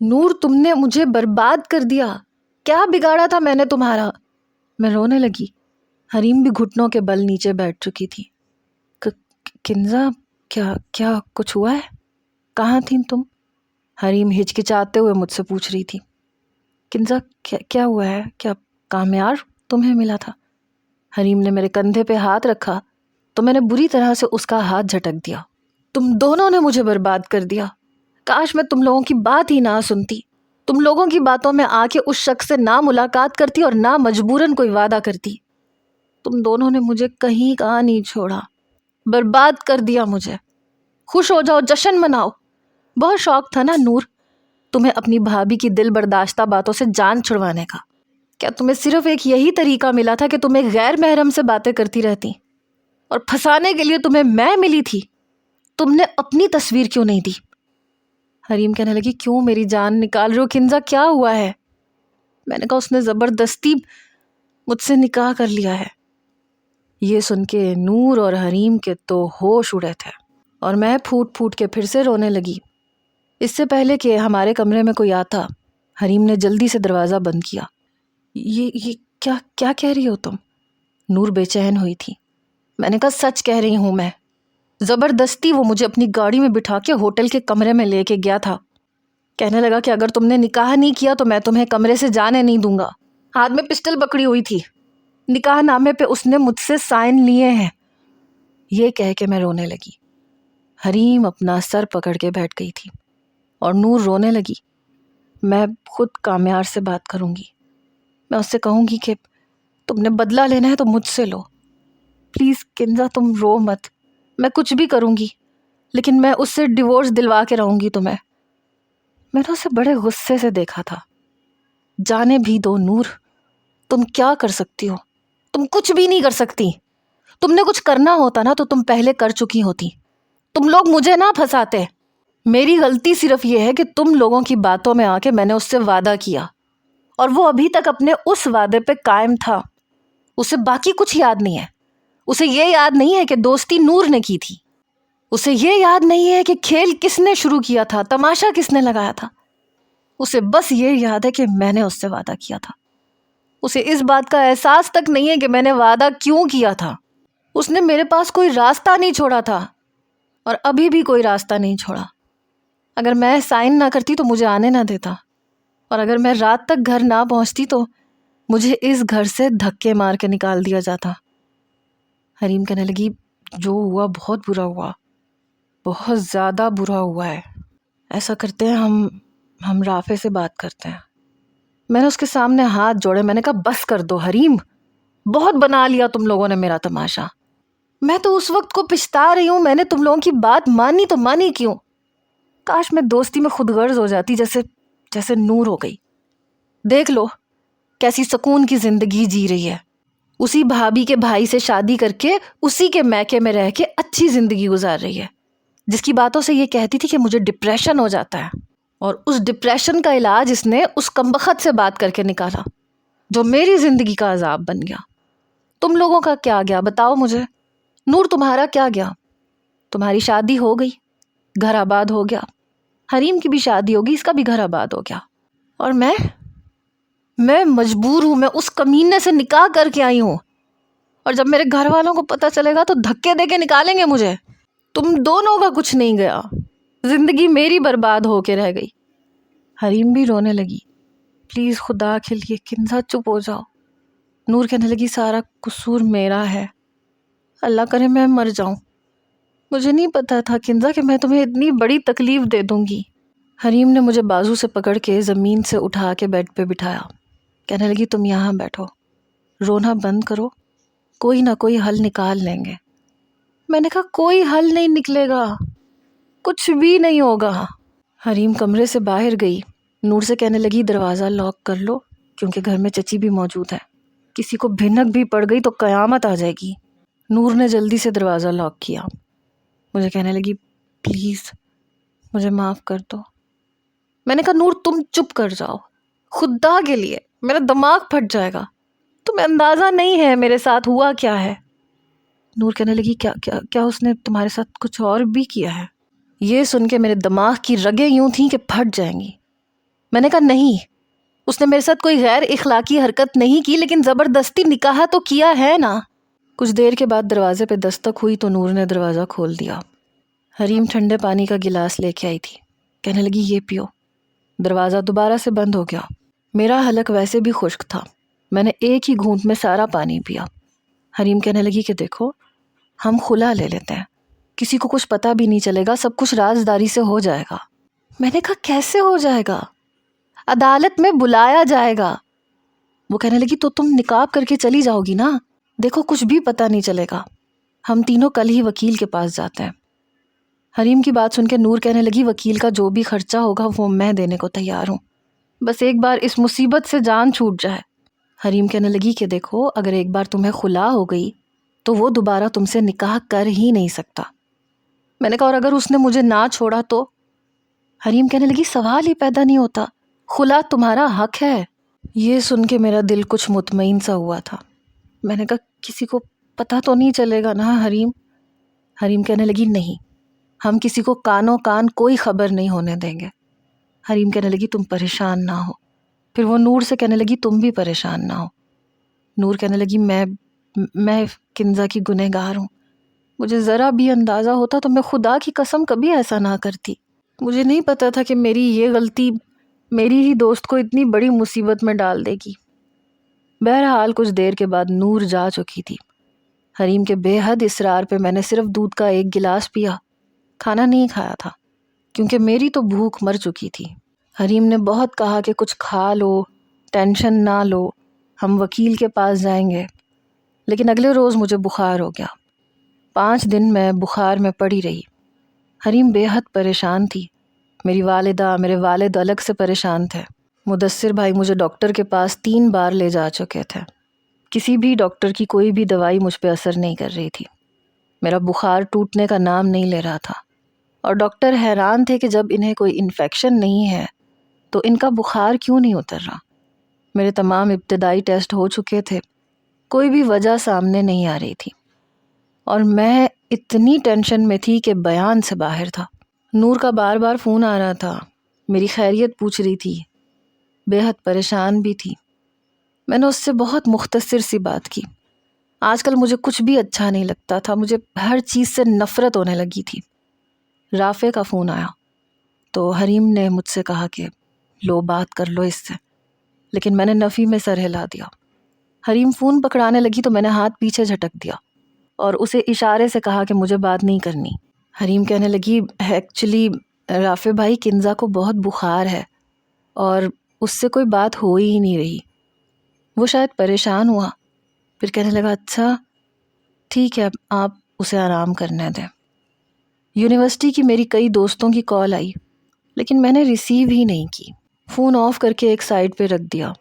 نور تم نے مجھے برباد کر دیا، کیا بگاڑا تھا میں نے تمہارا؟ میں رونے لگی۔ حریم بھی گھٹنوں کے بل نیچے بیٹھ چکی تھی۔ کنزا کیا کچھ ہوا ہے؟ کہاں تھیں تم؟ حریم ہچکچاتے ہوئے مجھ سے پوچھ رہی تھی۔ کنزا کیا ہوا ہے؟ کیا کامیار تمہیں ملا تھا؟ حریم نے میرے کندھے پہ ہاتھ رکھا تو میں نے بری طرح سے اس کا ہاتھ جھٹک دیا۔ تم دونوں نے مجھے برباد کر دیا۔ کاش میں تم لوگوں کی بات ہی نہ سنتی، تم لوگوں کی باتوں میں آ کے اس شخص سے نہ ملاقات کرتی اور نہ مجبوراً کوئی وعدہ کرتی۔ تم دونوں نے مجھے کہیں کا نہیں چھوڑا، برباد کر دیا مجھے۔ خوش ہو جاؤ، جشن مناؤ۔ بہت شوق تھا نا نور تمہیں اپنی بھابھی کی دل برداشتہ باتوں سے جان چھڑوانے کا؟ کیا تمہیں صرف ایک یہی طریقہ ملا تھا کہ تم ایک غیر محرم سے باتیں کرتی رہتی؟ اور پھنسانے کے لیے تمہیں میں ملی تھی؟ تم نے اپنی تصویر کیوں نہیں دی؟ حریم کہنے لگی، کیوں میری جان نکال رہے ہو کنزا؟ کیا ہوا ہے؟ میں نے کہا اس نے زبردستی مجھ سے نکاح کر لیا ہے۔ یہ سن کے نور اور حریم کے تو ہوش اڑے تھے اور میں پھوٹ پھوٹ کے پھر سے رونے لگی۔ اس سے پہلے کہ ہمارے کمرے میں کوئی آتا، حریم نے جلدی سے دروازہ بند کیا۔ یہ کیا کہہ رہی ہو تم؟ نور بے چین ہوئی تھی۔ میں نے کہا سچ کہہ رہی ہوں میں۔ زبردستی وہ مجھے اپنی گاڑی میں بٹھا کے ہوٹل کے کمرے میں لے کے گیا تھا۔ کہنے لگا کہ اگر تم نے نکاح نہیں کیا تو میں تمہیں کمرے سے جانے نہیں دوں گا۔ ہاتھ میں پسٹل پکڑی ہوئی تھی۔ نکاح نامے پہ اس نے مجھ سے سائن لیے ہیں۔ یہ کہہ کے میں رونے لگی۔ حریم اپنا سر پکڑ کے بیٹھ گئی تھی اور نور رونے لگی۔ میں خود کامیار سے بات کروں گی، میں اس سے کہوں گی کہ تم نے بدلہ لینا ہے تو مجھ سے لو۔ پلیز کنزا تم رو مت، میں کچھ بھی کروں گی لیکن میں اس سے ڈیورس دلوا کے رہوں گی تمہیں۔ میں نے اسے بڑے غصے سے دیکھا تھا۔ جانے بھی دو نور، تم کیا کر سکتی ہو؟ تم کچھ بھی نہیں کر سکتی۔ تم نے کچھ کرنا ہوتا نا تو تم پہلے کر چکی ہوتی۔ تم لوگ مجھے نہ پھنساتے۔ میری غلطی صرف یہ ہے کہ تم لوگوں کی باتوں میں آ کے میں نے اس سے وعدہ کیا اور وہ ابھی تک اپنے اس وعدے پہ قائم تھا۔ اسے باقی کچھ یاد نہیں ہے۔ اسے یہ یاد نہیں ہے کہ دوستی نور نے کی تھی۔ اسے یہ یاد نہیں ہے کہ کھیل کس نے شروع کیا تھا، تماشا کس نے لگایا تھا۔ اسے بس یہ یاد ہے کہ میں نے اس سے وعدہ کیا تھا۔ اسے اس بات کا احساس تک نہیں ہے کہ میں نے وعدہ کیوں کیا تھا۔ اس نے میرے پاس کوئی راستہ نہیں چھوڑا تھا اور ابھی بھی کوئی راستہ نہیں چھوڑا۔ اگر میں سائن نہ کرتی تو مجھے آنے نہ دیتا، اور اگر میں رات تک گھر نہ پہنچتی تو مجھے اس گھر سے دھکے مار کے نکال دیا جاتا۔ حریم کہنے لگی، جو ہوا بہت برا ہوا، بہت زیادہ برا ہوا ہے۔ ایسا کرتے ہیں ہم رافع سے بات کرتے ہیں۔ میں نے اس کے سامنے ہاتھ جوڑے، میں نے کہا بس کر دو حریم، بہت بنا لیا تم لوگوں نے میرا تماشا۔ میں تو اس وقت کو پچھتا رہی ہوں، میں نے تم لوگوں کی بات مانی تو مانی کیوں؟ کاش میں دوستی میں خود غرض ہو جاتی جیسے نور ہو گئی۔ دیکھ لو کیسی سکون کی زندگی جی رہی ہے، اسی بھابھی کے بھائی سے شادی کر کے اسی کے میکے میں رہ کے اچھی زندگی گزار رہی ہے، جس کی باتوں سے یہ کہتی تھی کہ مجھے ڈپریشن ہو جاتا ہے، اور اس ڈپریشن کا علاج اس نے اس کمبخت سے بات کر کے نکالا جو میری زندگی کا عذاب بن گیا۔ تم لوگوں کا کیا گیا بتاؤ مجھے؟ نور تمہارا کیا گیا؟ تمہاری شادی ہو گئی، گھر آباد ہو گیا، حریم کی بھی شادی ہوگی، اس کا بھی گھر آباد ہو گیا، اور میں مجبور ہوں، میں اس کمینے سے نکاح کر کے آئی ہوں، اور جب میرے گھر والوں کو پتہ چلے گا تو دھکے دے کے نکالیں گے مجھے۔ تم دونوں کا کچھ نہیں گیا، زندگی میری برباد ہو کے رہ گئی۔ حریم بھی رونے لگی۔ پلیز خدا کے لیے کنزا چپ ہو جاؤ۔ نور کہنے لگی، سارا قصور میرا ہے، اللہ کرے میں مر جاؤں۔ مجھے نہیں پتا تھا کنزا کہ میں تمہیں اتنی بڑی تکلیف دے دوں گی۔ حریم نے مجھے بازو سے پکڑ کے زمین سے اٹھا کے بیڈ پہ بٹھایا۔ کہنے لگی، تم یہاں بیٹھو، رونا بند کرو، کوئی نہ کوئی حل نکال لیں گے۔ میں نے کہا کوئی حل نہیں نکلے گا، کچھ بھی نہیں ہوگا۔ حریم کمرے سے باہر گئی، نور سے کہنے لگی، دروازہ لاک کر لو کیونکہ گھر میں چچی بھی موجود ہے، کسی کو بھنک بھی پڑ گئی تو قیامت آ جائے گی۔ نور نے جلدی سے دروازہ لاک کیا۔ مجھے کہنے لگی، پلیز مجھے معاف کر دو۔ میں نے کہا، نور تم چپ کر جاؤ، خدا کے لیے میرا دماغ پھٹ جائے گا، تمہیں اندازہ نہیں ہے میرے ساتھ ہوا کیا ہے۔ نور کہنے لگی، کیا اس نے تمہارے ساتھ کچھ اور بھی کیا ہے؟ یہ سن کے میرے دماغ کی رگیں یوں تھیں کہ پھٹ جائیں گی۔ میں نے کہا نہیں، اس نے میرے ساتھ کوئی غیر اخلاقی حرکت نہیں کی، لیکن زبردستی نکاح تو کیا ہے نا۔ کچھ دیر کے بعد دروازے پہ دستک ہوئی تو نور نے دروازہ کھول دیا۔ حریم ٹھنڈے پانی کا گلاس لے کے آئی تھی، کہنے لگی یہ پیو۔ دروازہ دوبارہ سے بند ہو گیا۔ میرا حلق ویسے بھی خشک تھا، میں نے ایک ہی گھونٹ میں سارا پانی پیا۔ حریم کہنے لگی کہ دیکھو ہم خلا لے لیتے ہیں، کسی کو کچھ پتہ بھی نہیں چلے گا، سب کچھ رازداری سے ہو جائے گا۔ میں نے کہا کیسے ہو جائے گا؟ عدالت میں بلایا جائے گا۔ وہ کہنے لگی تو تم نقاب کر کے چلی جاؤ گی نا، دیکھو کچھ بھی پتہ نہیں چلے گا، ہم تینوں کل ہی وکیل کے پاس جاتے ہیں۔ حریم کی بات سن کے نور کہنے لگی وکیل کا جو بھی خرچہ ہوگا وہ میں دینے کو تیار ہوں، بس ایک بار اس مصیبت سے جان چھوٹ جائے۔ حریم کہنے لگی کہ دیکھو اگر ایک بار تمہیں خلا ہو گئی تو وہ دوبارہ تم سے نکاح کر ہی نہیں سکتا۔ میں نے کہا اور اگر اس نے مجھے نہ چھوڑا تو؟ حریم کہنے لگی سوال ہی پیدا نہیں ہوتا، خلا تمہارا حق ہے۔ یہ سن کے میرا دل کچھ مطمئن سا ہوا تھا۔ میں نے کہا کسی کو پتہ تو نہیں چلے گا نا حریم؟ حریم کہنے لگی نہیں، ہم کسی کو کانوں کان کوئی خبر نہیں ہونے دیں گے۔ حریم کہنے لگی تم پریشان نہ ہو۔ پھر وہ نور سے کہنے لگی تم بھی پریشان نہ ہو۔ نور کہنے لگی میں کنزا کی گنہگار ہوں، مجھے ذرا بھی اندازہ ہوتا تو میں خدا کی قسم کبھی ایسا نہ کرتی۔ مجھے نہیں پتا تھا کہ میری یہ غلطی میری ہی دوست کو اتنی بڑی مصیبت میں ڈال دے گی۔ بہرحال کچھ دیر کے بعد نور جا چکی تھی۔ حریم کے بے حد اصرار پہ میں نے صرف دودھ کا ایک گلاس پیا، کھانا نہیں کھایا تھا کیونکہ میری تو بھوک مر چکی تھی۔ حریم نے بہت کہا کہ کچھ کھا لو، ٹینشن نہ لو، ہم وکیل کے پاس جائیں گے، لیکن اگلے روز مجھے بخار ہو گیا۔ 5 دن میں بخار میں پڑی رہی۔ حریم بے حد پریشان تھی، میری والدہ میرے والد الگ سے پریشان تھے۔ مدثر بھائی مجھے ڈاکٹر کے پاس 3 بار لے جا چکے تھے، کسی بھی ڈاکٹر کی کوئی بھی دوائی مجھ پہ اثر نہیں کر رہی تھی، میرا بخار ٹوٹنے کا نام نہیں لے رہا تھا، اور ڈاکٹر حیران تھے کہ جب انہیں کوئی انفیکشن نہیں ہے تو ان کا بخار کیوں نہیں اتر رہا۔ میرے تمام ابتدائی ٹیسٹ ہو چکے تھے، کوئی بھی وجہ سامنے نہیں آ رہی تھی، اور میں اتنی ٹینشن میں تھی کہ بیان سے باہر تھا۔ نور کا بار بار فون آ رہا تھا، میری خیریت پوچھ رہی تھی، بے حد پریشان بھی تھی۔ میں نے اس سے بہت مختصر سی بات کی۔ آج کل مجھے کچھ بھی اچھا نہیں لگتا تھا، مجھے ہر چیز سے نفرت ہونے لگی تھی۔ رافع کا فون آیا تو حریم نے مجھ سے کہا کہ لو بات کر لو اس سے، لیکن میں نے نفی میں سر ہلا دیا۔ حریم فون پکڑانے لگی تو میں نے ہاتھ پیچھے جھٹک دیا اور اسے اشارے سے کہا کہ مجھے بات نہیں کرنی۔ حریم کہنے لگی ایکچولی رافع بھائی کنزا کو بہت بخار ہے اور اس سے کوئی بات ہو ہی نہیں رہی۔ وہ شاید پریشان ہوا، پھر کہنے لگا اچھا ٹھیک ہے آپ اسے آرام کرنے دیں۔ یونیورسٹی کی میری کئی دوستوں کی کال آئی لیکن میں نے ریسیو ہی نہیں کی، فون آف کر کے ایک سائڈ پہ رکھ دیا۔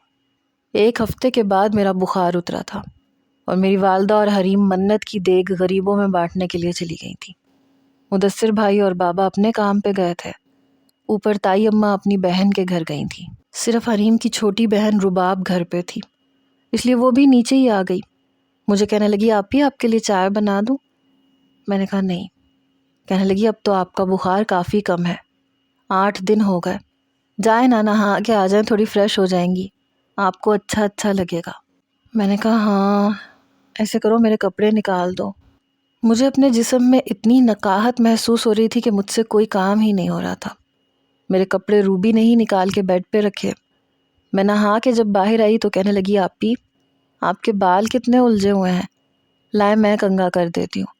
1 ہفتے کے بعد میرا بخار اترا تھا اور میری والدہ اور حریم منت کی دیگ غریبوں میں بانٹنے کے لیے چلی گئی تھی۔ مدثر بھائی اور بابا اپنے کام پہ گئے تھے، اوپر تائی اماں اپنی بہن کے گھر گئی تھیں، صرف حریم کی چھوٹی بہن رباب گھر پہ تھی، اس لیے وہ بھی نیچے ہی آ گئی۔ مجھے کہنے لگی آپ ہی آپ کے لیے چائے بنا دوں؟ میں نے کہا نہیں۔ کہنے لگی اب تو آپ کا بخار کافی کم ہے، 8 دن ہو گئے، جائیں نہ نہا کے آ جائیں، تھوڑی فریش ہو جائیں گی، آپ کو اچھا لگے گا۔ میں نے کہا ہاں ایسے کرو میرے کپڑے نکال دو۔ مجھے اپنے جسم میں اتنی نقاہت محسوس ہو رہی تھی کہ مجھ سے کوئی کام ہی نہیں ہو رہا تھا۔ میرے کپڑے روبی نے ہی نکال کے بیڈ پہ رکھے۔ میں نہا کے جب باہر آئی تو کہنے لگی آپی آپ کے بال کتنے الجھے ہوئے ہیں، لائے میں کنگھا کر دیتی ہوں۔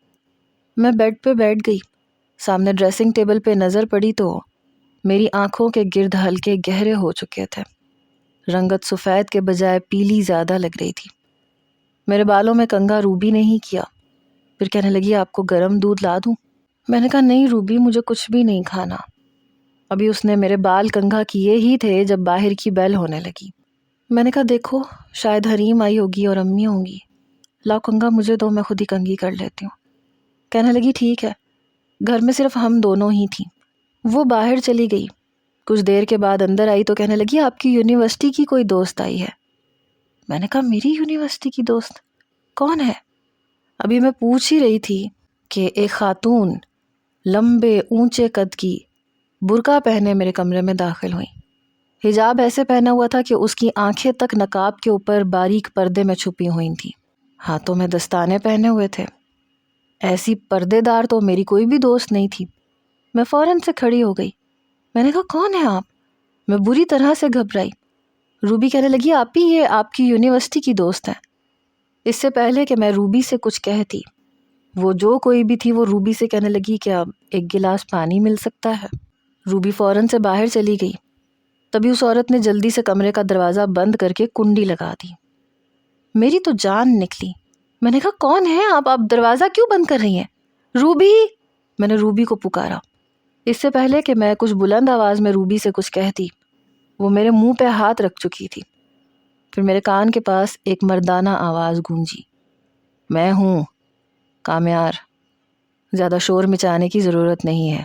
میں بیڈ پہ بیٹھ گئی، سامنے ڈریسنگ ٹیبل پہ نظر پڑی تو میری آنکھوں کے گرد ہلکے گہرے ہو چکے تھے، رنگت سفید کے بجائے پیلی زیادہ لگ رہی تھی۔ میرے بالوں میں کنگھا روبی نے ہی کیا۔ پھر کہنے لگی آپ کو گرم دودھ لا دوں؟ میں نے کہا نہیں روبی مجھے کچھ بھی نہیں کھانا۔ ابھی اس نے میرے بال کنگھا کیے ہی تھے جب باہر کی بیل ہونے لگی۔ میں نے کہا دیکھو شاید حریم آئی ہوگی اور امی ہوں گی، لاؤ کنگھا مجھے دو، میں خود ہی کنگھی کر لیتی ہوں۔ کہنے لگی ٹھیک ہے۔ گھر میں صرف ہم دونوں ہی تھیں۔ وہ باہر چلی گئی، کچھ دیر کے بعد اندر آئی تو کہنے لگی آپ کی یونیورسٹی کی کوئی دوست آئی ہے۔ میں نے کہا میری یونیورسٹی کی دوست کون ہے؟ ابھی میں پوچھ ہی رہی تھی کہ ایک خاتون لمبے اونچے قد کی برقع پہنے میرے کمرے میں داخل ہوئی۔ حجاب ایسے پہنا ہوا تھا کہ اس کی آنکھیں تک نقاب کے اوپر باریک پردے میں چھپی ہوئی تھیں، ہاتھوں میں دستانے پہنے ہوئے تھے۔ ایسی پردے دار تو میری کوئی بھی دوست نہیں تھی۔ میں فوراً سے کھڑی ہو گئی۔ میں نے کہا کون ہے آپ؟ میں بری طرح سے گھبرائی۔ روبی کہنے لگی آپ ہی یہ آپ کی یونیورسٹی کی دوست ہیں۔ اس سے پہلے کہ میں روبی سے کچھ کہتی، وہ جو کوئی بھی تھی وہ روبی سے کہنے لگی کیا ایک گلاس پانی مل سکتا ہے؟ روبی فوراً سے باہر چلی گئی۔ تبھی اس عورت نے جلدی سے کمرے کا دروازہ بند کر کے کنڈی لگا دی۔ میری تو جان نکلی۔ میں نے کہا کون ہے آپ دروازہ کیوں بند کر رہی ہیں؟ روبی! میں نے روبی کو پکارا۔ اس سے پہلے کہ میں کچھ بلند آواز میں روبی سے کچھ کہتی، وہ میرے منہ پہ ہاتھ رکھ چکی تھی۔ پھر میرے کان کے پاس ایک مردانہ آواز گونجی، میں ہوں کامیار، زیادہ شور مچانے کی ضرورت نہیں ہے۔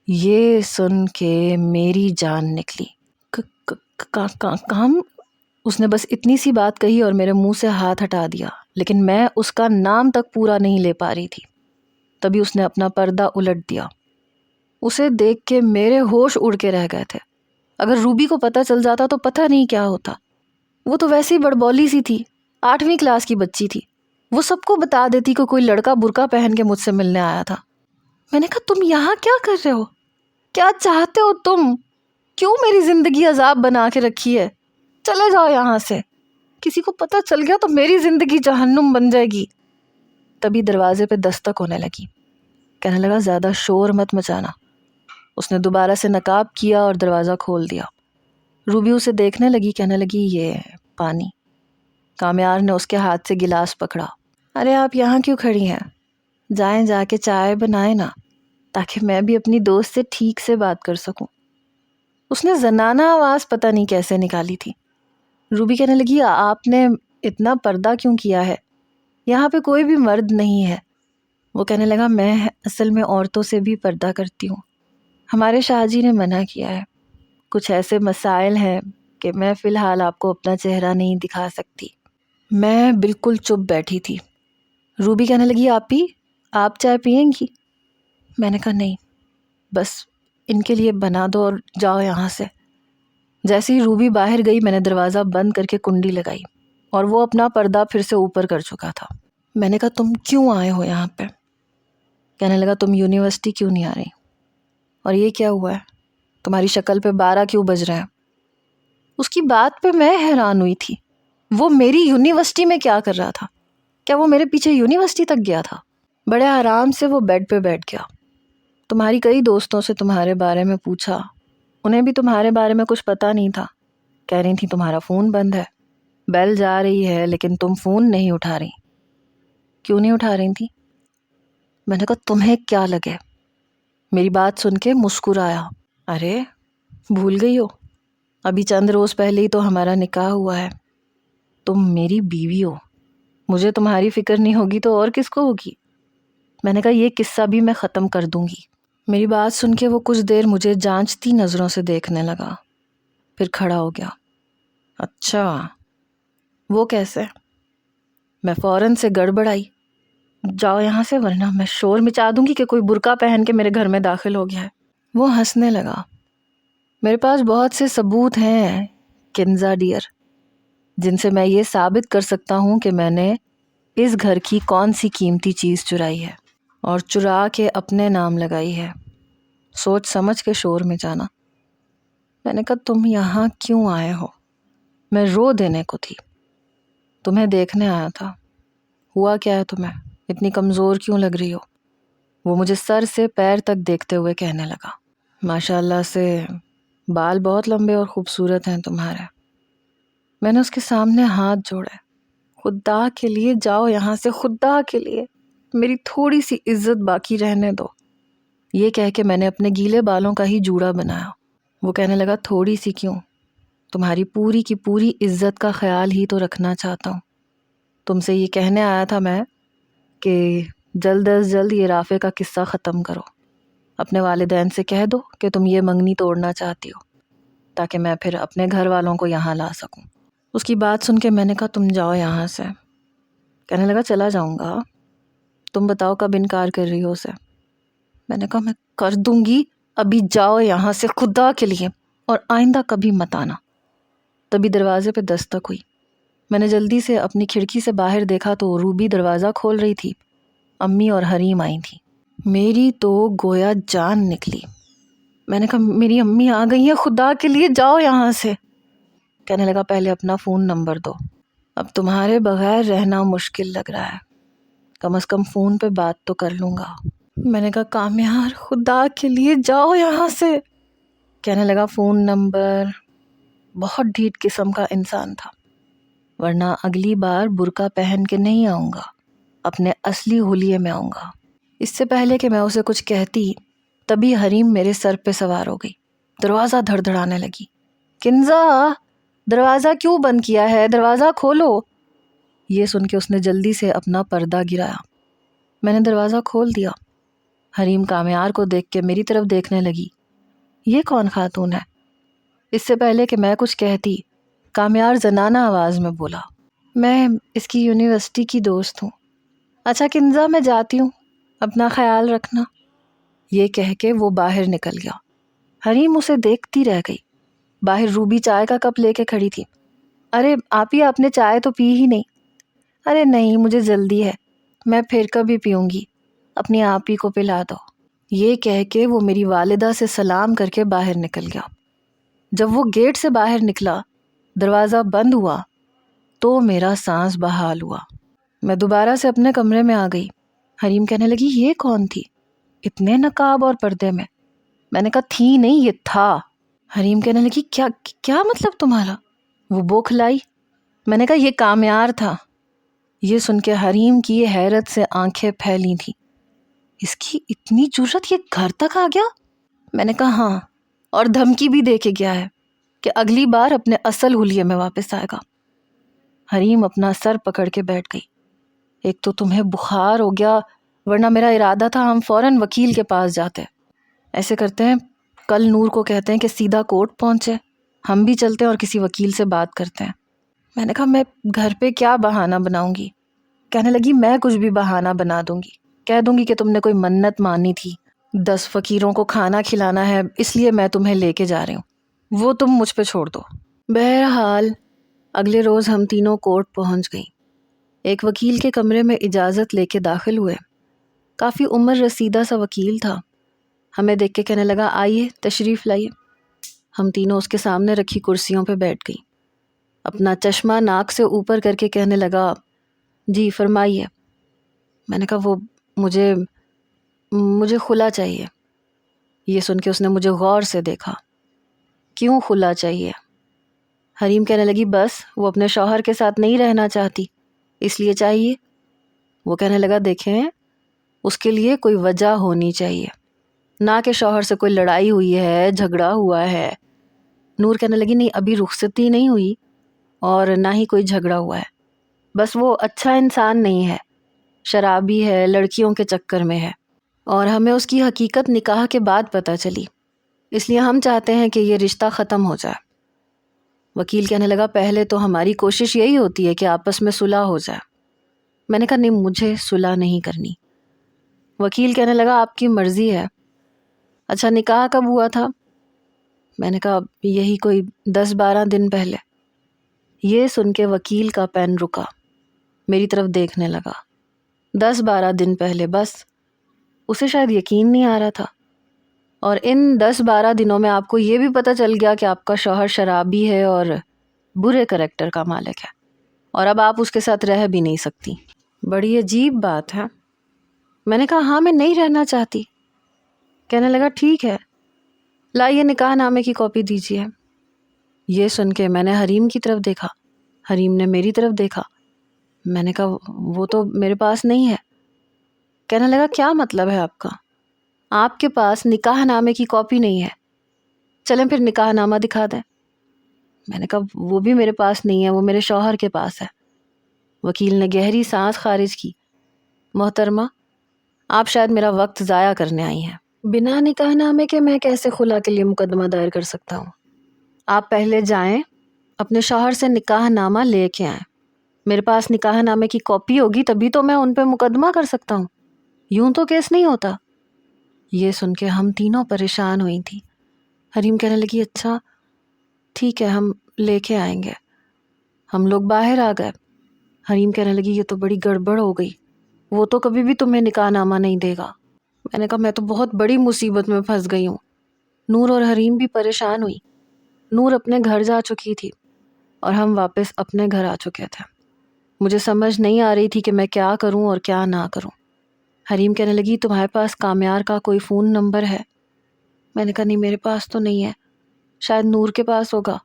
یہ سن کے میری جان نکلی۔ کام؟ اس نے بس اتنی سی بات کہی اور میرے منہ سے ہاتھ ہٹا دیا، لیکن میں اس کا نام تک پورا نہیں لے پا رہی تھی۔ تبھی اس نے اپنا پردہ الٹ دیا۔ اسے دیکھ کے میرے ہوش اڑ کے رہ گئے تھے۔ اگر روبی کو پتہ چل جاتا تو پتہ نہیں کیا ہوتا۔ وہ تو ویسے ہی بڑبولی سی تھی، 8ویں کلاس کی بچی تھی۔ وہ سب کو بتا دیتی کہ کوئی لڑکا برقع پہن کے مجھ سے ملنے آیا تھا۔ میں نے کہا تم یہاں کیا کر رہے ہو؟ کیا چاہتے ہو تم؟ کیوں میری زندگی عذاب بنا کے رکھی ہے؟ چلے جاؤ یہاں سے۔ کسی کو پتہ چل گیا تو میری زندگی جہنم بن جائے گی۔ تبھی دروازے پہ دستک ہونے لگی۔ کہنے لگا زیادہ شور مت مچانا۔ اس نے دوبارہ سے نقاب کیا اور دروازہ کھول دیا۔ روبی اسے دیکھنے لگی، کہنے لگی یہ پانی۔ کامیار نے اس کے ہاتھ سے گلاس پکڑا۔ ارے آپ یہاں کیوں کھڑی ہیں؟ جائیں جا کے چائے بنائیں نا، تاکہ میں بھی اپنی دوست سے ٹھیک سے بات کر سکوں۔ اس نے زنانہ آواز پتہ نہیں کیسے نکالی تھی۔ روبی کہنے لگی آپ نے اتنا پردہ کیوں کیا ہے؟ یہاں پہ کوئی بھی مرد نہیں ہے۔ وہ کہنے لگا میں اصل میں عورتوں سے بھی پردہ کرتی ہوں، ہمارے شاہ جی نے منع کیا ہے۔ کچھ ایسے مسائل ہیں کہ میں فی الحال آپ کو اپنا چہرہ نہیں دکھا سکتی۔ میں بالکل چپ بیٹھی تھی۔ روبی کہنے لگی آپ چائے پئیں گی؟ میں نے کہا نہیں، بس ان کے لیے بنا دو اور جاؤ یہاں سے۔ جیسے ہی روبی باہر گئی میں نے دروازہ بند کر کے کنڈی لگائی اور وہ اپنا پردہ پھر سے اوپر کر چکا تھا۔ میں نے کہا تم کیوں آئے ہو یہاں پہ؟ کہنے لگا تم یونیورسٹی کیوں نہیں آ رہی؟ اور یہ کیا ہوا ہے؟ تمہاری شکل پہ 12 کیوں بج رہے ہیں؟ اس کی بات پہ میں حیران ہوئی تھی۔ وہ میری یونیورسٹی میں کیا کر رہا تھا؟ کیا وہ میرے پیچھے یونیورسٹی تک گیا تھا؟ بڑے آرام سے وہ بیڈ پہ بیٹھ گیا۔ تمہاری کئی دوستوں سے تمہارے بارے میں پوچھا، انہیں بھی تمہارے بارے میں کچھ پتہ نہیں تھا۔ کہہ رہی تھی تمہارا فون بند ہے، بیل جا رہی ہے لیکن تم فون نہیں اٹھا رہی۔ کیوں نہیں اٹھا رہی تھی؟ میں نے کہا تمہیں کیا لگے؟ میری بات سن کے مسکرایا۔ ارے بھول گئی ہو؟ ابھی چند روز پہلے ہی تو ہمارا نکاح ہوا ہے۔ تم میری بیوی ہو، مجھے تمہاری فکر نہیں ہوگی تو اور کس کو ہوگی؟ میں نے کہا یہ قصہ بھی میں ختم کر دوں گی۔ میری بات سن کے وہ کچھ دیر مجھے جانچتی نظروں سے دیکھنے لگا، پھر کھڑا ہو گیا۔ اچھا وہ کیسے؟ میں فوراً سے گڑبڑائی۔ جاؤ یہاں سے ورنہ میں شور مچا دوں گی کہ کوئی برقع پہن کے میرے گھر میں داخل ہو گیا ہے۔ وہ ہنسنے لگا۔ میرے پاس بہت سے ثبوت ہیں کنزا ڈیئر، جن سے میں یہ ثابت کر سکتا ہوں کہ میں نے اس گھر کی کون سی قیمتی چیز چرائی ہے اور چرا کے اپنے نام لگائی ہے۔ سوچ سمجھ کے شور میں جانا۔ میں نے کہا تم یہاں کیوں آئے ہو؟ میں رو دینے کو تھی، تمہیں دیکھنے آیا تھا۔ ہوا کیا ہے تمہیں؟ اتنی کمزور کیوں لگ رہی ہو؟ وہ مجھے سر سے پیر تک دیکھتے ہوئے کہنے لگا، ماشاء اللہ سے بال بہت لمبے اور خوبصورت ہیں تمہارے۔ میں نے اس کے سامنے ہاتھ جوڑے۔ خدا کے لیے جاؤ یہاں سے، خدا کے لیے میری تھوڑی سی عزت باقی رہنے دو۔ یہ کہہ کے میں نے اپنے گیلے بالوں کا ہی جوڑا بنایا۔ وہ کہنے لگا تھوڑی سی کیوں، تمہاری پوری کی پوری عزت کا خیال ہی تو رکھنا چاہتا ہوں۔ تم سے یہ کہنے آیا تھا میں کہ جلد از جلد یہ رافع کا قصہ ختم کرو۔ اپنے والدین سے کہہ دو کہ تم یہ منگنی توڑنا چاہتی ہو، تاکہ میں پھر اپنے گھر والوں کو یہاں لا سکوں۔ اس کی بات سن کے میں نے کہا تم جاؤ یہاں سے۔ کہنے لگا چلا جاؤں گا، تم بتاؤ کب انکار کر رہی ہو اسے؟ میں نے کہا میں کر دوں گی، ابھی جاؤ یہاں سے خدا کے لیے، اور آئندہ کبھی مت آنا۔ تبھی دروازے پہ دستک ہوئی۔ میں نے جلدی سے اپنی کھڑکی سے باہر دیکھا تو روبی دروازہ کھول رہی تھی۔ امی اور حریم آئی تھیں۔ میری تو گویا جان نکلی۔ میں نے کہا میری امی آ گئی ہیں، خدا کے لیے جاؤ یہاں سے۔ کہنے لگا پہلے اپنا فون نمبر دو، اب تمہارے بغیر رہنا مشکل لگ رہا ہے، کم از کم فون پہ بات تو کر لوں گا۔ میں نے کہا کامیار خدا کے لیے جاؤ یہاں سے۔ کہنے لگا فون نمبر۔ بہت ڈھیٹ قسم کا انسان تھا، ورنہ اگلی بار برقع پہن کے نہیں آؤں گا، اپنے اصلی حلیے میں آؤں گا۔ اس سے پہلے کہ میں اسے کچھ کہتی تبھی حریم میرے سر پہ سوار ہو گئی۔ دروازہ دھڑ دھڑانے لگی۔ کنزا دروازہ کیوں بند کیا ہے؟ دروازہ کھولو۔ یہ سن کے اس نے جلدی سے اپنا پردہ گرایا۔ میں نے دروازہ کھول دیا۔ حریم کامیار کو دیکھ کے میری طرف دیکھنے لگی۔ یہ کون خاتون ہے؟ اس سے پہلے کہ میں کچھ کہتی کامیار زنانہ آواز میں بولا، میں اس کی یونیورسٹی کی دوست ہوں۔ اچھا کنزا میں جاتی ہوں، اپنا خیال رکھنا۔ یہ کہہ کے وہ باہر نکل گیا۔ حریم اسے دیکھتی رہ گئی۔ باہر روبی چائے کا کپ لے کے کھڑی تھی۔ ارے آپی آپ نے چائے تو پی ہی نہیں۔ ارے نہیں مجھے جلدی ہے، میں پھر کبھی پیوں گی، اپنی آپی کو پلا دو۔ یہ کہہ کے وہ میری والدہ سے سلام کر کے باہر نکل گیا۔ جب وہ گیٹ سے باہر نکلا، دروازہ بند ہوا تو میرا سانس بحال ہوا۔ میں دوبارہ سے اپنے کمرے میں آ گئی۔ حریم کہنے لگی یہ کون تھی اتنے نقاب اور پردے میں؟ میں نے کہا تھی نہیں، یہ تھا۔ حریم کہنے لگی کیا مطلب تمہارا؟ وہ بوکھلائی۔ میں نے کہا یہ کامیار تھا۔ یہ سن کے حریم کی حیرت سے آنکھیں پھیلی تھیں۔ اس کی اتنی جرت، یہ گھر تک آ گیا؟ میں نے کہا ہاں، اور دھمکی بھی دے کے گیا ہے کہ اگلی بار اپنے اصل حلیے میں واپس آئے گا۔ حریم اپنا سر پکڑ کے بیٹھ گئی۔ ایک تو تمہیں بخار ہو گیا، ورنہ میرا ارادہ تھا ہم فوراً وکیل کے پاس جاتے۔ ایسے کرتے ہیں کل نور کو کہتے ہیں کہ سیدھا کورٹ پہنچے، ہم بھی چلتے ہیں اور کسی وکیل سے بات کرتے ہیں۔ میں نے کہا میں گھر پہ کیا بہانہ بناؤں گی؟ کہنے لگی میں کچھ بھی بہانہ بنا دوں گی، کہہ دوں گی کہ تم نے کوئی منت مانی تھی، 10 فقیروں کو کھانا کھلانا ہے اس لیے میں تمہیں لے کے جا رہی ہوں، وہ تم مجھ پہ چھوڑ دو۔ بہرحال اگلے روز ہم تینوں کورٹ پہنچ گئیں۔ ایک وکیل کے کمرے میں اجازت لے کے داخل ہوئے۔ کافی عمر رسیدہ سا وکیل تھا۔ ہمیں دیکھ کے کہنے لگا آئیے تشریف لائیے۔ ہم تینوں اس کے سامنے رکھی کرسیوں پہ بیٹھ گئیں۔ اپنا چشمہ ناک سے اوپر کر کے کہنے لگا جی فرمائیے۔ میں نے کہا وہ مجھے خلا چاہیے۔ یہ سن کے اس نے مجھے غور سے دیکھا۔ کیوں خلا چاہیے؟ حریم کہنے لگی بس وہ اپنے شوہر کے ساتھ نہیں رہنا چاہتی اس لیے چاہیے۔ وہ کہنے لگا دیکھیں اس کے لیے کوئی وجہ ہونی چاہیے، نہ کہ شوہر سے کوئی لڑائی ہوئی ہے، جھگڑا ہوا ہے۔ نور کہنے لگی نہیں ابھی رخصتی نہیں ہوئی اور نہ ہی کوئی جھگڑا ہوا ہے، بس وہ اچھا انسان نہیں ہے، شرابی ہے، لڑکیوں کے چکر میں ہے، اور ہمیں اس کی حقیقت نکاح کے بعد پتہ چلی، اس لیے ہم چاہتے ہیں کہ یہ رشتہ ختم ہو جائے۔ وکیل کہنے لگا پہلے تو ہماری کوشش یہی ہوتی ہے کہ آپس میں صلح ہو جائے۔ میں نے کہا نہیں مجھے صلح نہیں کرنی۔ وکیل کہنے لگا آپ کی مرضی ہے۔ اچھا نکاح کب ہوا تھا؟ میں نے کہا یہی کوئی 10-12 دن پہلے۔ یہ سن کے وکیل کا پین رکا، میری طرف دیکھنے لگا۔ 10-12 دن پہلے، بس اسے شاید یقین نہیں آ رہا تھا۔ اور ان 10-12 دنوں میں آپ کو یہ بھی پتہ چل گیا کہ آپ کا شوہر شرابی ہے اور برے کریکٹر کا مالک ہے، اور اب آپ اس کے ساتھ رہ بھی نہیں سکتی۔ بڑی عجیب بات ہے۔ میں نے کہا ہاں میں نہیں رہنا چاہتی۔ کہنے لگا ٹھیک ہے، لائیے نکاح نامے کی کاپی دیجیے۔ یہ سن کے میں نے حریم کی طرف دیکھا، حریم نے میری طرف دیکھا۔ میں نے کہا وہ تو میرے پاس نہیں ہے۔ کہنے لگا کیا مطلب ہے آپ کا؟ آپ کے پاس نکاح نامے کی کاپی نہیں ہے، چلیں پھر نکاح نامہ دکھا دیں۔ میں نے کہا وہ بھی میرے پاس نہیں ہے، وہ میرے شوہر کے پاس ہے۔ وکیل نے گہری سانس خارج کی۔ محترمہ آپ شاید میرا وقت ضائع کرنے آئی ہیں۔ بنا نکاح نامے کے میں کیسے خلا کے لیے مقدمہ دائر کر سکتا ہوں؟ آپ پہلے جائیں اپنے شوہر سے نکاح نامہ لے کے آئیں، میرے پاس نکاح نامے کی کاپی ہوگی تبھی تو میں ان پہ مقدمہ کر سکتا ہوں، یوں تو کیس نہیں ہوتا۔ یہ سن کے ہم تینوں پریشان ہوئی تھیں۔ حریم کہنے لگی اچھا ٹھیک ہے ہم لے کے آئیں گے. ہم لوگ باہر آ گئے. حریم کہنے لگی یہ تو بڑی گڑبڑ ہو گئی، وہ تو کبھی بھی تمہیں نکاح نامہ نہیں دے گا. میں نے کہا میں تو بہت بڑی مصیبت میں پھنس گئی ہوں. نور اور حریم بھی پریشان ہوئی. نور اپنے گھر جا چکی تھی اور ہم واپس اپنے گھر آ چکے تھے. مجھے سمجھ نہیں آ رہی تھی کہ میں کیا کروں اور کیا نہ کروں. حریم کہنے لگی تمہارے پاس کامیار کا کوئی فون نمبر ہے؟ میں نے کہا نہیں میرے پاس تو نہیں ہے، شاید نور کے پاس ہوگا.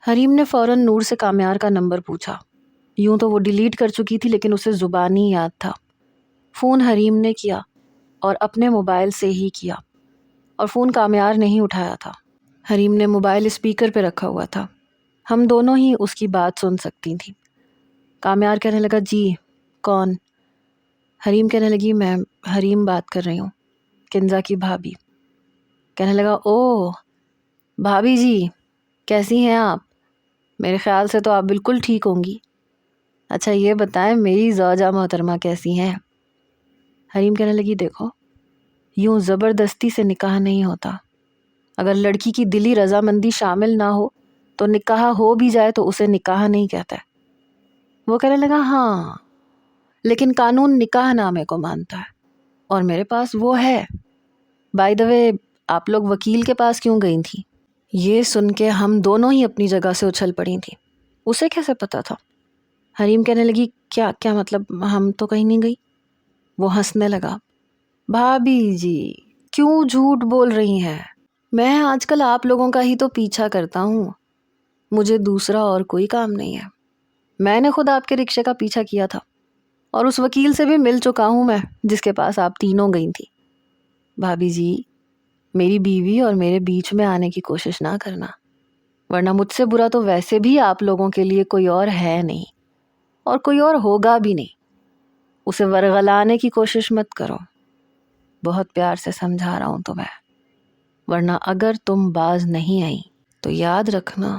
حریم نے فوراً نور سے کامیار کا نمبر پوچھا. یوں تو وہ ڈیلیٹ کر چکی تھی لیکن اسے زبانی یاد تھا. فون حریم نے کیا اور اپنے موبائل سے ہی کیا، اور فون کامیار نہیں اٹھایا تھا. حریم نے موبائل اسپیکر پہ رکھا ہوا تھا، ہم دونوں ہی اس کی بات سن سکتی تھیں. کامیار کہنے لگا جی کون؟ حریم کہنے لگی میں حریم بات کر رہی ہوں، کنزا کی بھابی. کہنے لگا او بھابی جی کیسی ہیں آپ؟ میرے خیال سے تو آپ بالکل ٹھیک ہوں گی. اچھا یہ بتائیں میری زوجہ محترمہ کیسی ہیں؟ حریم کہنے لگی دیکھو یوں زبردستی سے نکاح نہیں ہوتا. اگر لڑکی کی دلی رضامندی شامل نہ ہو تو نکاح ہو بھی جائے تو اسے نکاح نہیں کہتا ہے. وہ کہنے لگا ہاں لیکن قانون نکاح نامے کو مانتا ہے اور میرے پاس وہ ہے. بائی دا وے آپ لوگ وکیل کے پاس کیوں گئی تھی؟ یہ سن کے ہم دونوں ہی اپنی جگہ سے اچھل پڑی تھیں. اسے کیسے پتا تھا؟ حریم کہنے لگی کیا مطلب ہم تو کہیں نہیں گئی. وہ ہنسنے لگا. بھابی جی کیوں جھوٹ بول رہی ہیں؟ میں آج کل آپ لوگوں کا ہی تو پیچھا کرتا ہوں، مجھے دوسرا اور کوئی کام نہیں ہے. میں نے خود آپ کے رکشے کا پیچھا کیا تھا اور اس وکیل سے بھی مل چکا ہوں میں جس کے پاس آپ تینوں گئی تھی. بھابی جی میری بیوی اور میرے بیچ میں آنے کی کوشش نہ کرنا، ورنہ مجھ سے برا تو ویسے بھی آپ لوگوں کے لیے کوئی اور ہے نہیں اور کوئی اور ہوگا بھی نہیں. اسے ورغلانے کی کوشش مت کرو. بہت پیار سے سمجھا رہا ہوں تمہیں، ورنہ اگر تم باز نہیں آئی تو یاد رکھنا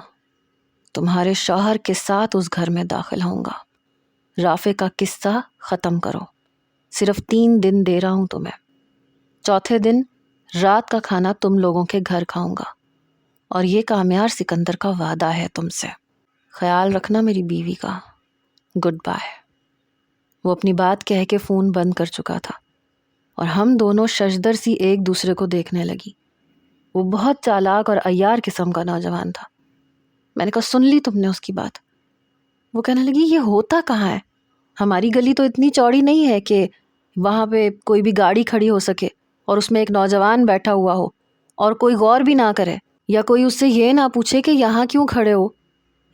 تمہارے شوہر کے ساتھ اس گھر میں داخل ہوں گا. رافع کا قصہ ختم کرو، صرف 3 دن دے رہا ہوں تمہیں. چوتھے دن رات کا کھانا تم لوگوں کے گھر کھاؤں گا، اور یہ کامیار سکندر کا وعدہ ہے تم سے. خیال رکھنا میری بیوی کا. Good bye. وہ اپنی بات کہہ کے فون بند کر چکا تھا اور ہم دونوں ششدر سی ایک دوسرے کو دیکھنے لگی. وہ بہت چالاک اور عیار قسم کا نوجوان تھا. میں نے کہا سن لی تم نے اس کی بات؟ وہ کہنے لگی یہ ہوتا کہاں ہے؟ ہماری گلی تو اتنی چوڑی نہیں ہے کہ وہاں پہ کوئی بھی گاڑی کھڑی ہو سکے اور اس میں ایک نوجوان بیٹھا ہوا ہو اور کوئی غور بھی نہ کرے یا کوئی اس سے یہ نہ پوچھے کہ یہاں کیوں کھڑے ہو.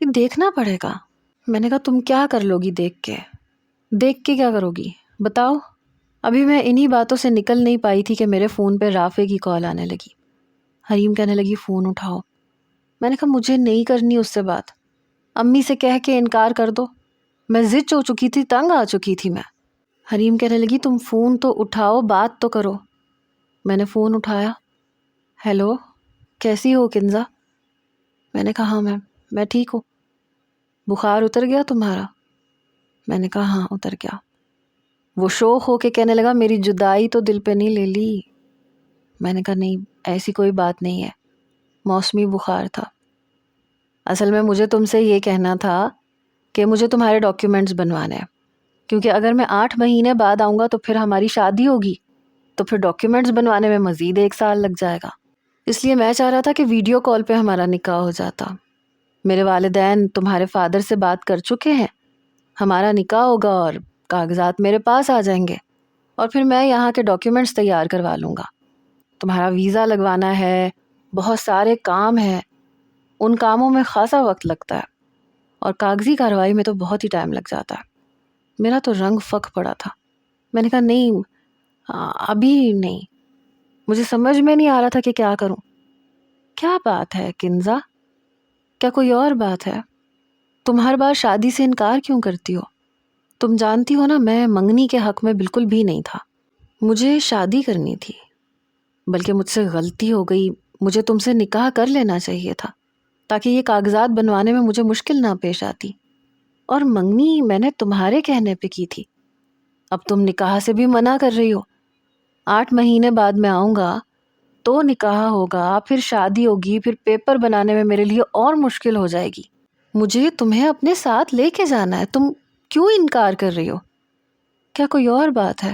یہ دیکھنا پڑے گا. میں نے کہا تم کیا کر لو گی دیکھ کے کیا کرو گی بتاؤ؟ ابھی میں انہی باتوں سے نکل نہیں پائی تھی کہ میرے فون پہ رافع کی کال آنے لگی. حریم کہنے لگی فون اٹھاؤ. میں نے کہا مجھے نہیں کرنی اس سے بات، امی سے کہہ کے انکار کر دو. میں ضد ہو چکی تھی، تنگ آ چکی تھی میں. حریم کہنے لگی تم فون تو اٹھاؤ، بات تو کرو. میں نے فون اٹھایا. ہیلو کیسی ہو کنزا؟ میں نے کہا ہاں میں ٹھیک ہوں. بخار اتر گیا تمہارا؟ میں نے کہا ہاں اتر گیا. وہ شوق ہو کے کہنے لگا میری جدائی تو دل پہ نہیں لے لی. میں نے کہا نہیں ایسی کوئی بات نہیں ہے، موسمی بخار تھا. اصل میں مجھے تم سے یہ کہنا تھا کہ مجھے تمہارے ڈاکیومنٹس بنوانے ہیں، کیونکہ اگر میں 8 مہینے بعد آؤں گا تو پھر ہماری شادی ہوگی، تو پھر ڈاکیومنٹس بنوانے میں مزید 1 سال لگ جائے گا. اس لیے میں چاہ رہا تھا کہ ویڈیو کال پہ ہمارا نکاح ہو جاتا. میرے والدین تمہارے فادر سے بات کر چکے ہیں، ہمارا نکاح ہوگا اور کاغذات میرے پاس آ جائیں گے، اور پھر میں یہاں کے ڈاکیومنٹس تیار کروا لوں گا. تمہارا ویزا لگوانا ہے، بہت سارے کام ہیں، ان کاموں میں خاصا وقت لگتا ہے اور کاغذی کارروائی میں تو بہت ہی ٹائم لگ جاتا ہے. میرا تو رنگ فک پڑا تھا. میں نے کہا نہیں ابھی نہیں. مجھے سمجھ میں نہیں آ رہا تھا کہ کیا کروں. کیا بات ہے کنزا؟ کیا کوئی اور بات ہے؟ تم ہر بار شادی سے انکار کیوں کرتی ہو؟ تم جانتی ہو نا میں منگنی کے حق میں بالکل بھی نہیں تھا. مجھے شادی کرنی تھی، بلکہ مجھ سے غلطی ہو گئی. مجھے تم سے نکاح کر لینا چاہیے تھا تاکہ یہ کاغذات بنوانے میں مجھے مشکل نہ پیش آتی. اور منگنی میں نے تمہارے کہنے پہ کی تھی. اب تم نکاح سے بھی منع کر رہی ہو. 8 مہینے بعد میں آؤں گا تو نکاح ہوگا، پھر شادی ہوگی، پھر پیپر بنانے میں میرے لیے اور مشکل ہو جائے گی. مجھے تمہیں اپنے ساتھ لے کے جانا ہے، تم کیوں انکار کر رہی ہو؟ کیا کوئی اور بات ہے؟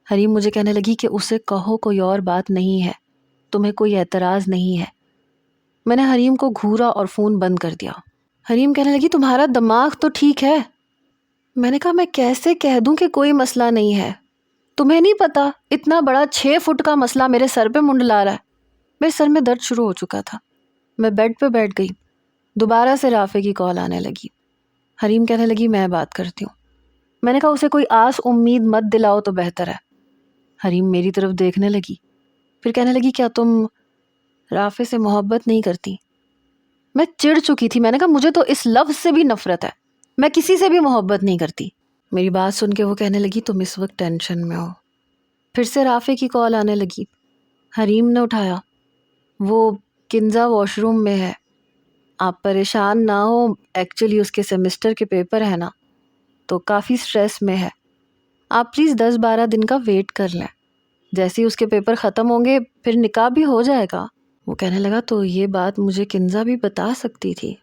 حریم مجھے کہنے لگی کہ اسے کہو کوئی اور بات نہیں ہے، تمہیں کوئی اعتراض نہیں ہے. میں نے حریم کو گھورا اور فون بند کر دیا. حریم کہنے لگی تمہارا دماغ تو ٹھیک ہے. میں نے کہا میں کیسے کہہ دوں کہ کوئی مسئلہ نہیں ہے؟ تمہیں نہیں پتا اتنا بڑا 6 فٹ کا مسئلہ میرے سر پہ منڈلا رہا ہے. میرے سر میں درد شروع ہو چکا تھا. میں بیڈ پہ بیٹھ گئی. دوبارہ سے رافع کی کال آنے لگی. حریم کہنے لگی میں بات کرتی ہوں. میں نے کہا اسے کوئی آس امید مت دلاؤ تو بہتر ہے. حریم میری طرف دیکھنے لگی، پھر کہنے لگی کیا تم رافع سے محبت نہیں کرتی؟ میں چڑ چکی تھی. میں نے کہا مجھے تو اس لفظ سے بھی نفرت ہے، میں کسی سے بھی محبت نہیں کرتی. میری بات سن کے وہ کہنے لگی تم اس وقت ٹینشن میں ہو. پھر سے رافع کی کال آنے لگی. حریم نے اٹھایا. وہ کنزا واش روم میں ہے، آپ پریشان نہ ہو، ایکچولی اس کے سیمسٹر کے پیپر ہے نا، تو کافی سٹریس میں ہے. آپ پلیز 10-12 دن کا ویٹ کر لیں، جیسے ہی اس کے پیپر ختم ہوں گے پھر نکاح بھی ہو جائے گا. وہ کہنے لگا تو یہ بات مجھے کنزا بھی بتا سکتی تھی.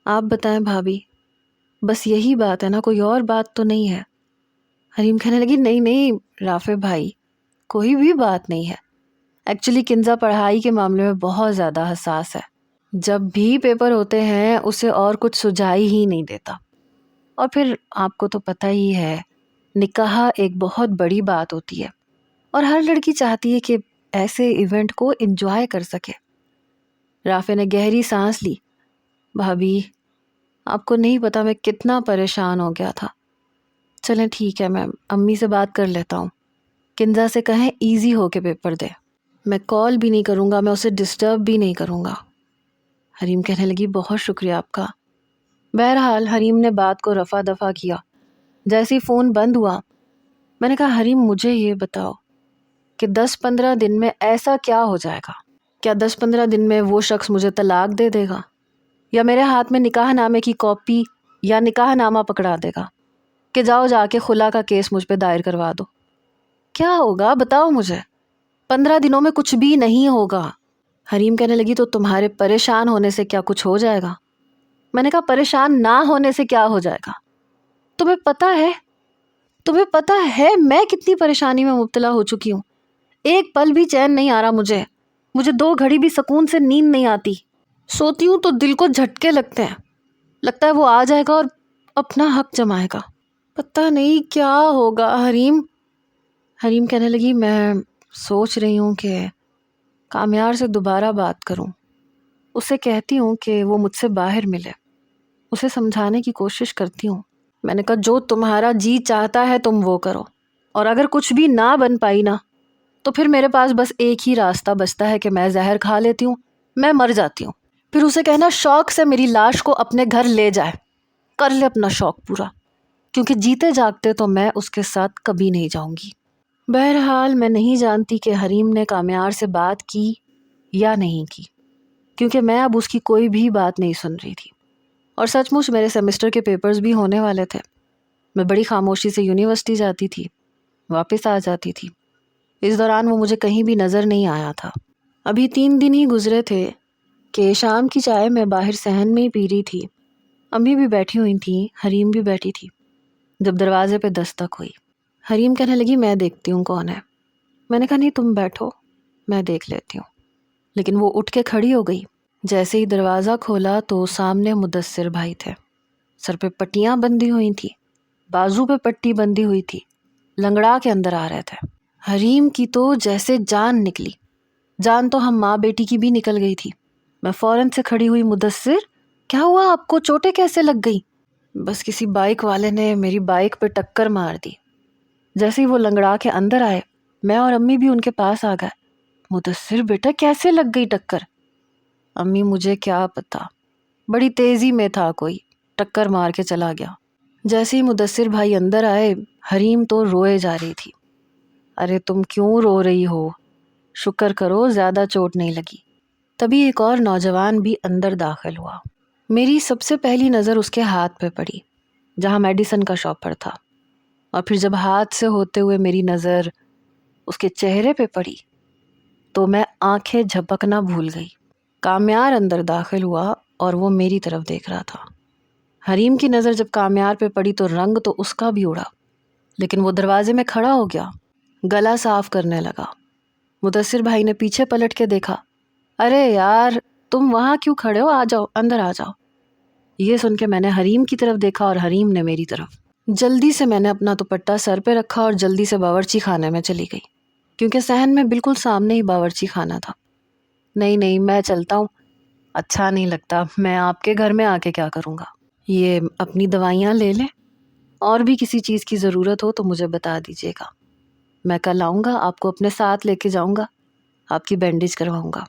آپ بتائیں بھابھی، بس یہی بات ہے نا، کوئی اور بات تو نہیں ہے؟ حریم کہنے لگی نہیں نہیں رافع بھائی، کوئی بھی بات نہیں ہے. ایکچولی کنزا پڑھائی کے معاملے میں بہت زیادہ حساس ہے. جب بھی پیپر ہوتے ہیں اسے اور کچھ سجھائی ہی نہیں دیتا. اور پھر آپ کو تو پتہ ہی ہے نکاح ایک بہت بڑی بات ہوتی ہے، اور ہر لڑکی چاہتی ہے کہ ایسے ایونٹ کو انجوائے کر سکے. رافع نے گہری سانس لی. بھابھی آپ کو نہیں پتا میں کتنا پریشان ہو گیا تھا. چلیں ٹھیک ہے، میں امی سے بات کر لیتا ہوں، کنزا سے کہیں ایزی ہو کے پیپر دے. میں کال بھی نہیں کروں گا، میں اسے ڈسٹرب بھی نہیں کروں گا. حریم کہنے لگی بہت شکریہ آپ کا. بہرحال حریم نے بات کو رفع دفع کیا. جیسے ہی فون بند ہوا میں نے کہا حریم مجھے یہ بتاؤ کہ 10-15 دن میں ایسا کیا ہو جائے گا؟ کیا 10-15 دن میں وہ شخص مجھے طلاق دے دے گا، یا میرے ہاتھ میں نکاح نامے کی کاپی یا نکاح نامہ پکڑا دے گا کہ جاؤ جا کے خلا کا کیس مجھ پہ دائر کروا دو؟ کیا ہوگا بتاؤ مجھے. 15 دنوں میں کچھ بھی نہیں ہوگا. حریم کہنے لگی تو تمہارے پریشان ہونے سے کیا کچھ ہو جائے گا؟ میں نے کہا پریشان نہ ہونے سے کیا ہو جائے گا؟ تمہیں پتہ ہے میں کتنی پریشانی میں مبتلا ہو چکی ہوں. ایک پل بھی چین نہیں آ رہا مجھے 2 گھڑی بھی سکون سے نیند نہیں آتی. سوتی ہوں تو دل کو جھٹکے لگتے ہیں، لگتا ہے وہ آ جائے گا اور اپنا حق جمائے گا. پتہ نہیں کیا ہوگا حریم کہنے لگی میں سوچ رہی ہوں کہ کامیار سے دوبارہ بات کروں، اسے کہتی ہوں کہ وہ مجھ سے باہر ملے، اسے سمجھانے کی کوشش کرتی ہوں. میں نے کہا جو تمہارا جی چاہتا ہے تم وہ کرو، اور اگر کچھ بھی نہ بن پائی نا تو پھر میرے پاس بس ایک ہی راستہ بچتا ہے کہ میں زہر کھا لیتی ہوں، میں مر جاتی ہوں. پھر اسے کہنا شوق سے میری لاش کو اپنے گھر لے جائے، کر لے اپنا شوق پورا، کیونکہ جیتے جاگتے تو میں اس کے ساتھ کبھی نہیں جاؤں گی. بہرحال میں نہیں جانتی کہ حریم نے کامیار سے بات کی یا نہیں کی، کیونکہ میں اب اس کی کوئی بھی بات نہیں سن رہی تھی. اور سچ مچ میرے سیمسٹر کے پیپرز بھی ہونے والے تھے. میں بڑی خاموشی سے یونیورسٹی جاتی تھی، واپس آ جاتی تھی. اس دوران وہ مجھے کہیں بھی نظر نہیں آیا تھا. ابھی 3 دن ہی گزرے تھے کہ شام کی چائے میں باہر صحن میں ہی پی رہی تھی. امی بھی بیٹھی ہوئی تھیں، حریم بھی بیٹھی تھی. جب دروازے پہ دستک ہوئی، حریم کہنے لگی میں دیکھتی ہوں کون ہے. میں نے کہا نہیں تم بیٹھو، میں دیکھ لیتی ہوں. لیکن وہ اٹھ کے کھڑی ہو گئی. جیسے ہی دروازہ کھولا تو سامنے مدثر بھائی تھے. سر پہ پٹیاں بندھی ہوئی تھی، بازو پہ پٹی بندھی ہوئی تھی، لنگڑا کے اندر آ رہے تھے. حریم کی تو جیسے جان نکلی، جان تو ہم ماں بیٹی کی بھی نکل گئی تھی. میں فوراً سے کھڑی ہوئی. مدثر کیا ہوا آپ کو، چوٹیں کیسے لگ گئی؟ بس کسی بائک والے نے میری بائک پہ ٹکر مار دی. جیسے ہی وہ لنگڑا کے اندر آئے میں اور امی بھی ان کے پاس آ گئے. مدثر بیٹا کیسے لگ گئی ٹکر؟ امی مجھے کیا پتا، بڑی تیزی میں تھا کوئی، ٹکر مار کے چلا گیا. جیسے ہی مدثر بھائی اندر آئے حریم تو روئے جا رہی تھی. ارے تم کیوں رو رہی ہو، شکر کرو زیادہ چوٹ نہیں لگی. تبھی ایک اور نوجوان بھی اندر داخل ہوا. میری سب سے پہلی نظر اس کے ہاتھ پہ پڑی جہاں میڈیسن کا شاپ پر تھا، اور پھر جب ہاتھ سے ہوتے ہوئے میری نظر اس کے چہرے پہ پڑی تو میں آنکھیں جھپکنا بھول گئی۔ کامیار اندر داخل ہوا اور وہ میری طرف دیکھ رہا تھا۔ حریم کی نظر جب کامیار پہ پڑی تو رنگ تو اس کا بھی اڑا، لیکن وہ دروازے میں کھڑا ہو گیا، گلا صاف کرنے لگا۔ مدثر بھائی نے پیچھے پلٹ کے دیکھا، ارے یار تم وہاں کیوں کھڑے ہو، آ جاؤ اندر آ جاؤ۔ یہ سن کے میں نے حریم کی طرف دیکھا اور حریم نے میری طرف۔ جلدی سے میں نے اپنا دوپٹہ سر پہ رکھا اور جلدی سے باورچی خانے میں چلی گئی، کیونکہ صحن میں بالکل سامنے ہی باورچی خانہ تھا۔ نہیں میں چلتا ہوں، اچھا نہیں لگتا، میں آپ کے گھر میں آ کے کیا کروں گا۔ یہ اپنی دوائیاں لے لیں، اور بھی کسی چیز کی ضرورت ہو تو مجھے بتا دیجیے گا، میں کل آؤں گا، آپ کو اپنے ساتھ لے کے جاؤں گا، آپ کی بینڈیج کرواؤں گا۔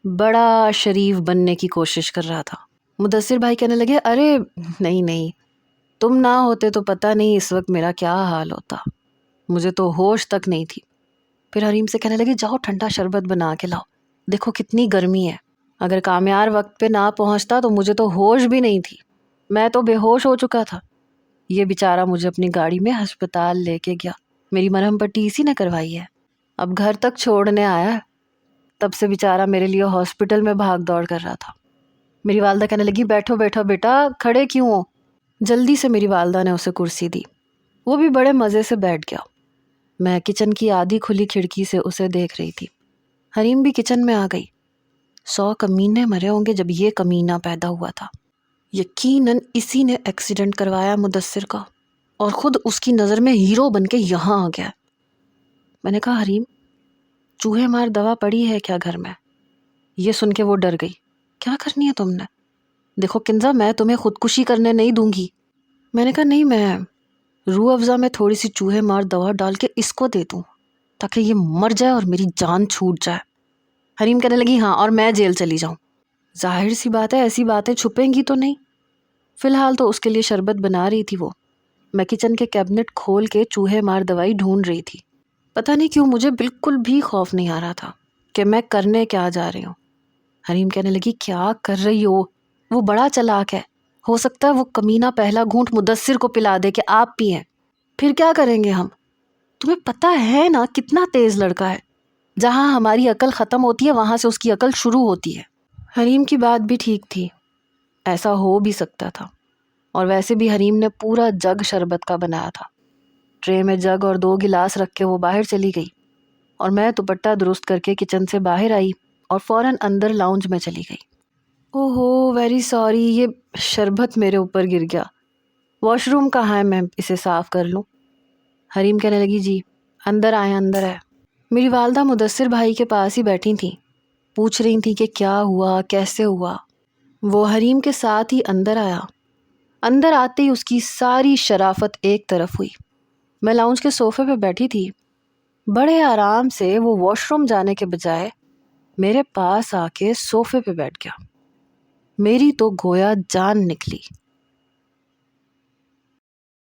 بڑا شریف بننے کی کوشش کر رہا تھا۔ مدثر بھائی کہنے لگے، ارے نہیں تم نہ ہوتے تو پتہ نہیں اس وقت میرا کیا حال ہوتا، مجھے تو ہوش تک نہیں تھی۔ پھر حریم سے کہنے لگے، جاؤ ٹھنڈا شربت بنا کے لاؤ، دیکھو کتنی گرمی ہے، اگر کامیار وقت پہ نہ پہنچتا تو مجھے تو ہوش بھی نہیں تھی، میں تو بے ہوش ہو چکا تھا۔ یہ بیچارہ مجھے اپنی گاڑی میں ہسپتال لے کے گیا، میری مرہم پٹی اسی نے کروائی ہے، اب گھر تک چھوڑنے آیا ہے، تب سے بیچارہ میرے لیے ہاسپٹل میں بھاگ دوڑ کر رہا تھا۔ میری والدہ کہنے لگی، بیٹھو بیٹا، کھڑے کیوں ہو؟ جلدی سے میری والدہ نے اسے کرسی دی، وہ بھی بڑے مزے سے بیٹھ گیا۔ میں کچن کی آدھی کھلی کھڑکی سے اسے دیکھ رہی تھی۔ حریم بھی کچن میں آ گئی۔ 100 کمینے مرے ہوں گے جب یہ کمینہ پیدا ہوا تھا، یقیناً اسی نے ایکسیڈنٹ کروایا مدثر کا، اور خود اس کی نظر میں ہیرو بن کے یہاں آ گیا۔ میں نے کہا، حریم چوہے مار دوا پڑی ہے کیا گھر میں؟ یہ سن کے وہ ڈر گئی، کیا کرنی ہے تم نے؟ دیکھو کنزا، میں تمہیں خودکشی کرنے نہیں دوں گی۔ میں نے کہا، نہیں، میں روح افزا میں تھوڑی سی چوہے مار دوا ڈال کے اس کو دے دوں تاکہ یہ مر جائے اور میری جان چھوٹ جائے۔ حریم کہنے لگی، ہاں، اور میں جیل چلی جاؤں؟ ظاہر سی بات ہے، ایسی باتیں چھپیں گی تو نہیں۔ فی الحال تو اس کے لیے شربت بنا رہی تھی وہ، میں کچن کے کیبنٹ کھول کے چوہے مار دوائی ڈھونڈ رہی تھی۔ پتہ نہیں کیوں مجھے بالکل بھی خوف نہیں آ رہا تھا کہ میں کرنے کیا جا رہی ہوں۔ حریم کہنے لگی، کیا کر رہی ہو؟ وہ بڑا چلاک ہے، ہو سکتا ہے وہ کمینہ پہلا گھونٹ مدثر کو پلا دے کہ آپ پئیں، پھر کیا کریں گے ہم؟ تمہیں پتہ ہے نا کتنا تیز لڑکا ہے، جہاں ہماری عقل ختم ہوتی ہے وہاں سے اس کی عقل شروع ہوتی ہے۔ حریم کی بات بھی ٹھیک تھی، ایسا ہو بھی سکتا تھا، اور ویسے بھی حریم نے پورا جگ شربت کا بنایا تھا۔ ٹرے میں جگ اور 2 گلاس رکھ کے وہ باہر چلی گئی، اور میں دوپٹہ درست کر کے کچن سے باہر آئی اور فوراً اندر لاؤنج میں چلی گئی۔ اوہو، ویری سوری، یہ شربت میرے اوپر گر گیا، واش روم کہاں ہے، میں اسے صاف کر لوں؟ حریم کہنے لگی، جی اندر آئیں، اندر ہے۔ میری والدہ مدثر بھائی کے پاس ہی بیٹھی تھیں، پوچھ رہی تھیں کہ کیا ہوا، کیسے ہوا۔ وہ حریم کے ساتھ ہی اندر آیا۔ اندر آتے ہی اس کی ساری شرافت ایک طرف ہوئی۔ میں لاؤنج کے صوفے پہ بیٹھی تھی، بڑے آرام سے وہ واش روم جانے کے بجائے میرے پاس آ کے صوفے پہ بیٹھ گیا۔ میری تو گویا جان نکلی۔